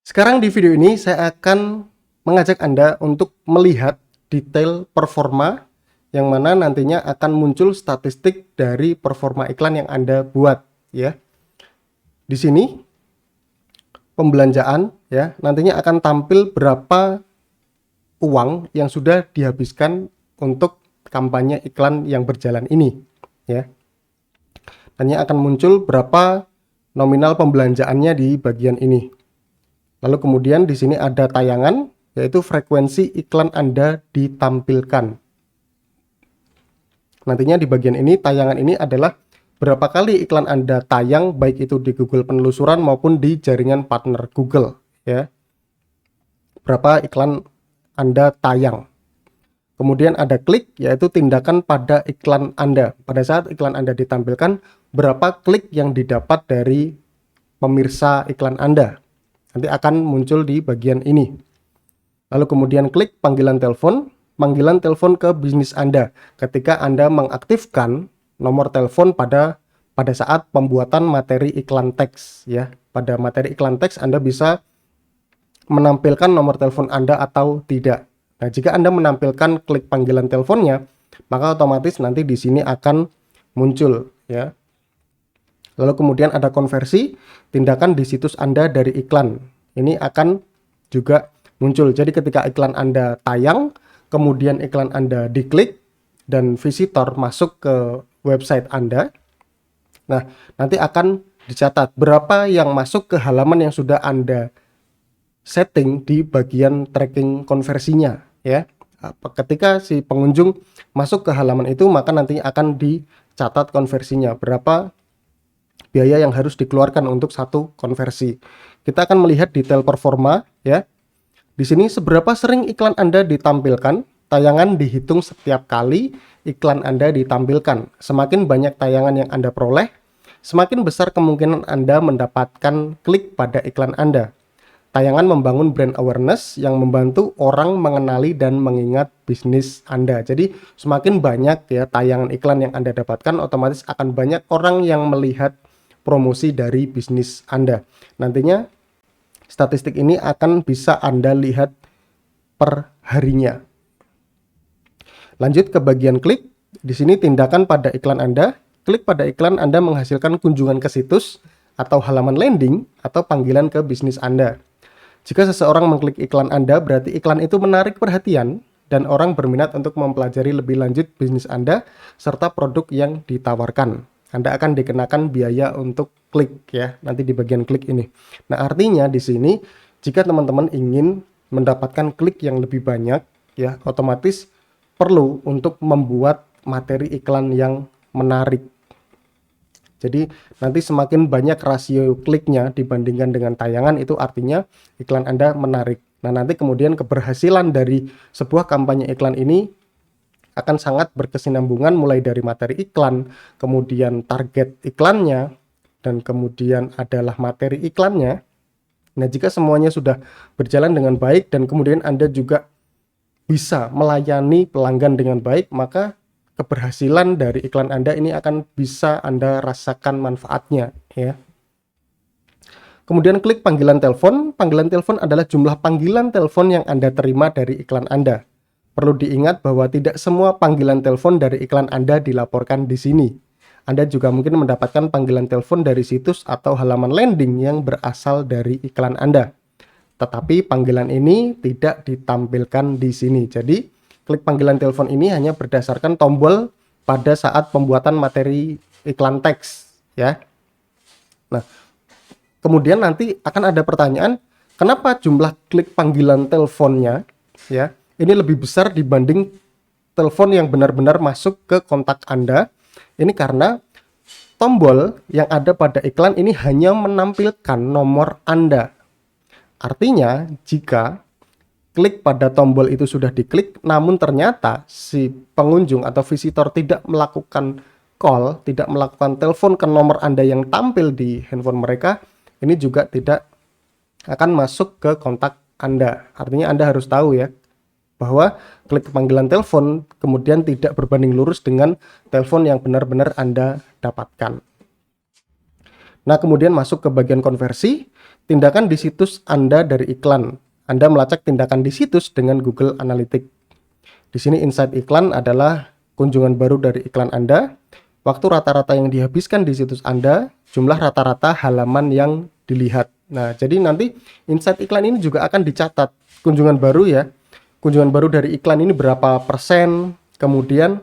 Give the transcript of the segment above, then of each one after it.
Sekarang di video ini saya akan mengajak Anda untuk melihat detail performa yang mana nantinya akan muncul statistik dari performa iklan yang Anda buat ya. Di sini pembelanjaan ya, nantinya akan tampil berapa uang yang sudah dihabiskan untuk kampanye iklan yang berjalan ini ya. Nantinya akan muncul berapa nominal pembelanjaannya di bagian ini. Lalu kemudian di sini ada tayangan, yaitu frekuensi iklan Anda ditampilkan. Nantinya di bagian ini, tayangan ini adalah berapa kali iklan Anda tayang, baik itu di Google penelusuran maupun di jaringan partner Google. Ya. Berapa iklan Anda tayang. Kemudian ada klik, yaitu tindakan pada iklan Anda. Pada saat iklan Anda ditampilkan, berapa klik yang didapat dari pemirsa iklan Anda. Nanti akan muncul di bagian ini. Lalu kemudian klik panggilan telepon ke bisnis Anda ketika Anda mengaktifkan nomor telepon pada saat pembuatan materi iklan teks ya. Pada materi iklan teks Anda bisa menampilkan nomor telepon Anda atau tidak. Nah, jika Anda menampilkan klik panggilan teleponnya, maka otomatis nanti di sini akan muncul ya. Lalu kemudian ada konversi tindakan di situs Anda dari iklan. Ini akan juga muncul. Jadi ketika iklan Anda tayang, kemudian iklan Anda diklik dan visitor masuk ke website Anda. Nah, nanti akan dicatat berapa yang masuk ke halaman yang sudah Anda setting di bagian tracking konversinya ya. Ketika si pengunjung masuk ke halaman itu, maka nantinya akan dicatat konversinya, berapa biaya yang harus dikeluarkan untuk satu konversi. Kita akan melihat detail performa ya. Di sini seberapa sering iklan Anda ditampilkan, tayangan dihitung setiap kali iklan Anda ditampilkan. Semakin banyak tayangan yang Anda peroleh, semakin besar kemungkinan Anda mendapatkan klik pada iklan Anda. Tayangan membangun brand awareness yang membantu orang mengenali dan mengingat bisnis Anda. Jadi semakin banyak ya tayangan iklan yang Anda dapatkan, otomatis akan banyak orang yang melihat promosi dari bisnis Anda. Nantinya statistik ini akan bisa Anda lihat per harinya. Lanjut ke bagian klik. Di sini tindakan pada iklan Anda. Klik pada iklan Anda menghasilkan kunjungan ke situs atau halaman landing atau panggilan ke bisnis Anda. Jika seseorang mengklik iklan Anda, berarti iklan itu menarik perhatian dan orang berminat untuk mempelajari lebih lanjut bisnis Anda serta produk yang ditawarkan. Anda akan dikenakan biaya untuk klik ya, nanti di bagian klik ini. Nah, artinya di sini jika teman-teman ingin mendapatkan klik yang lebih banyak ya, otomatis perlu untuk membuat materi iklan yang menarik. Jadi nanti semakin banyak rasio kliknya dibandingkan dengan tayangan, itu artinya iklan Anda menarik. Nah, nanti kemudian keberhasilan dari sebuah kampanye iklan ini akan sangat berkesinambungan, mulai dari materi iklan, kemudian target iklannya, dan kemudian adalah materi iklannya. Nah, jika semuanya sudah berjalan dengan baik dan kemudian Anda juga bisa melayani pelanggan dengan baik, maka keberhasilan dari iklan Anda ini akan bisa Anda rasakan manfaatnya ya. Kemudian klik panggilan telepon. Panggilan telepon adalah jumlah panggilan telepon yang Anda terima dari iklan Anda. Perlu diingat bahwa tidak semua panggilan telepon dari iklan Anda dilaporkan di sini. Anda juga mungkin mendapatkan panggilan telepon dari situs atau halaman landing yang berasal dari iklan Anda. Tetapi panggilan ini tidak ditampilkan di sini. Jadi klik panggilan telepon ini hanya berdasarkan tombol pada saat pembuatan materi iklan teks ya. Nah, kemudian nanti akan ada pertanyaan, kenapa jumlah klik panggilan teleponnya ya ini lebih besar dibanding telepon yang benar-benar masuk ke kontak Anda? Ini karena tombol yang ada pada iklan ini hanya menampilkan nomor Anda. Artinya jika klik pada tombol itu sudah diklik, namun ternyata si pengunjung atau visitor tidak melakukan call, tidak melakukan telepon ke nomor Anda yang tampil di handphone mereka, ini juga tidak akan masuk ke kontak Anda. Artinya Anda harus tahu ya, bahwa klik panggilan telepon kemudian tidak berbanding lurus dengan telepon yang benar-benar Anda dapatkan. Nah, kemudian masuk ke bagian konversi. tindakan di situs Anda dari iklan. Anda melacak tindakan di situs dengan Google Analytics. Di sini insight iklan adalah kunjungan baru dari iklan Anda, waktu rata-rata yang dihabiskan di situs Anda, jumlah rata-rata halaman yang dilihat. Nah, jadi nanti insight iklan ini juga akan dicatat. Kunjungan baru ya. Kunjungan baru dari iklan ini berapa persen, kemudian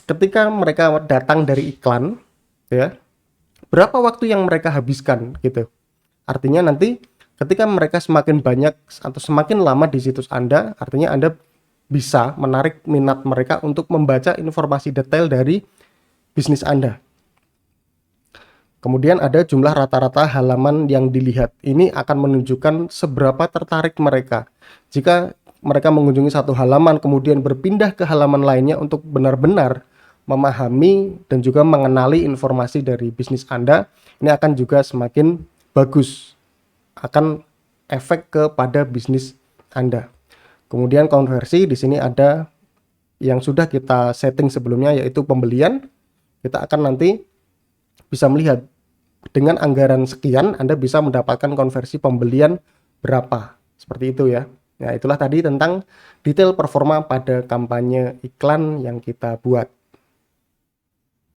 ketika mereka datang dari iklan ya, berapa waktu yang mereka habiskan gitu. Artinya nanti ketika mereka semakin banyak atau semakin lama di situs Anda, artinya Anda bisa menarik minat mereka untuk membaca informasi detail dari bisnis Anda. Kemudian ada jumlah rata-rata halaman yang dilihat. Ini akan menunjukkan seberapa tertarik mereka. Jika mereka mengunjungi satu halaman kemudian berpindah ke halaman lainnya untuk benar-benar memahami dan juga mengenali informasi dari bisnis Anda, ini akan juga semakin bagus, akan efek kepada bisnis Anda. Kemudian konversi di sini ada yang sudah kita setting sebelumnya, yaitu pembelian. Kita akan nanti bisa melihat dengan anggaran sekian Anda bisa mendapatkan konversi pembelian berapa. Seperti itu ya. Nah, itulah tadi tentang detail performa pada kampanye iklan yang kita buat.